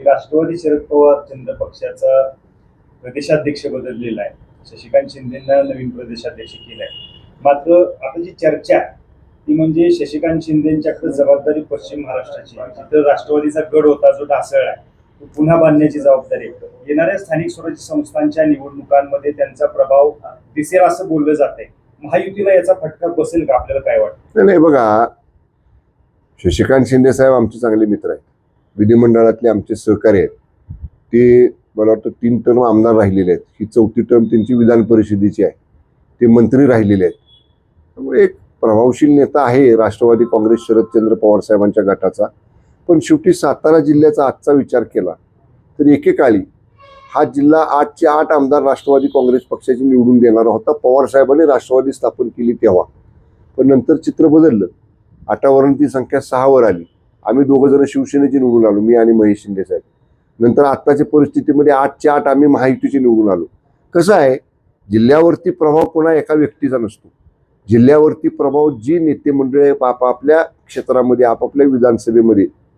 की राष्ट्रवादी शरद पवार केंद्र पक्षाचा प्रदेशाध्यक्ष बदललेला आहे. शशिकांत शिंदेंना नवीन प्रदेशाध्यक्ष केलाय. मात्र आता जी चर्चा ती म्हणजे शशिकांत शिंदेंच्याकडे जबाबदारी पश्चिम महाराष्ट्राची, जिथं राष्ट्रवादीचा गड होता जो ढासळला तो पुन्हा बांधण्याची जबाबदारी येणाऱ्या स्थानिक स्वराज्य संस्थांच्या निवडणुकांमध्ये त्यांचा प्रभाव दिसेल असं बोललं जातंय. महायुतीला याचा फटका बसेल का, आपल्याला काय वाटतं? नाही बघा, शशिकांत शिंदे साहेब आमचे चांगले मित्र आहेत, विधिमंडळातले आमचे सहकारी आहेत. ते मला वाटतं 3 टर्म आमदार राहिलेले आहेत. ही 4थी टर्म त्यांची विधान परिषदेची आहे. ते मंत्री राहिलेले आहेत. त्यामुळे एक प्रभावशील नेता आहे राष्ट्रवादी काँग्रेस शरदचंद्र पवार साहेबांच्या गटाचा. पण शेवटी सातारा जिल्ह्याचा आजचा विचार केला तर एकेकाळी हा जिल्हा 8चे 8 आमदार राष्ट्रवादी काँग्रेस पक्षाचे निवडून देणारा होता. पवार साहेबांनी राष्ट्रवादी स्थापन केली तेव्हा. पण नंतर चित्र बदललं. 8वरून ती संख्या 6वर आली. आम्ही 2 जण शिवसेनेचे निवडून आलो, मी आणि महेश शिंदे साहेब. नंतर आत्ताच्या परिस्थितीमध्ये 8चे 8 आम्ही महायुतीचे निवडून आलो. कसं आहे, जिल्ह्यावरती प्रभाव कोणा एका व्यक्तीचा नसतो. जिल्ह्यावरती प्रभाव जी नेते मंडळी आपापल्या क्षेत्रामध्ये, आपापल्या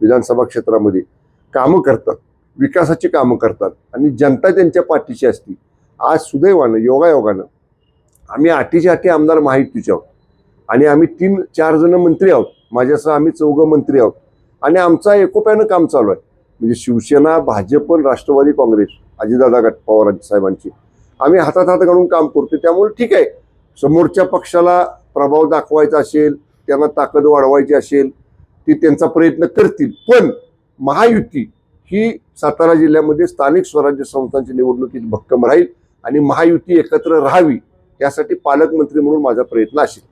विधानसभा क्षेत्रामध्ये कामं करतात, विकासाची कामं करतात आणि जनता त्यांच्या पाठीशी असते. आज सुदैवानं योगायोगानं आम्ही 8चे 8 आमदार महायुतीचे आहोत आणि आम्ही 3-4 जण मंत्री आहोत. माझ्यासह आम्ही 4 मंत्री आहोत आणि आमचा एकोप्यानं काम चालू आहे. म्हणजे शिवसेना, भाजप, राष्ट्रवादी काँग्रेस, अजितदादा गट पवार साहेबांची आम्ही हातात हात घालून काम करतो. त्यामुळे ठीक आहे, समोरच्या पक्षाला प्रभाव दाखवायचा असेल, त्यांना ताकद वाढवायची असेल, ती त्यांचा प्रयत्न करतील. पण महायुती ही सातारा जिल्ह्यामध्ये स्थानिक स्वराज्य संस्थांच्या निवडणुकीत भक्कम राहील आणि महायुती एकत्र राहावी यासाठी पालकमंत्री म्हणून माझा प्रयत्न असेल.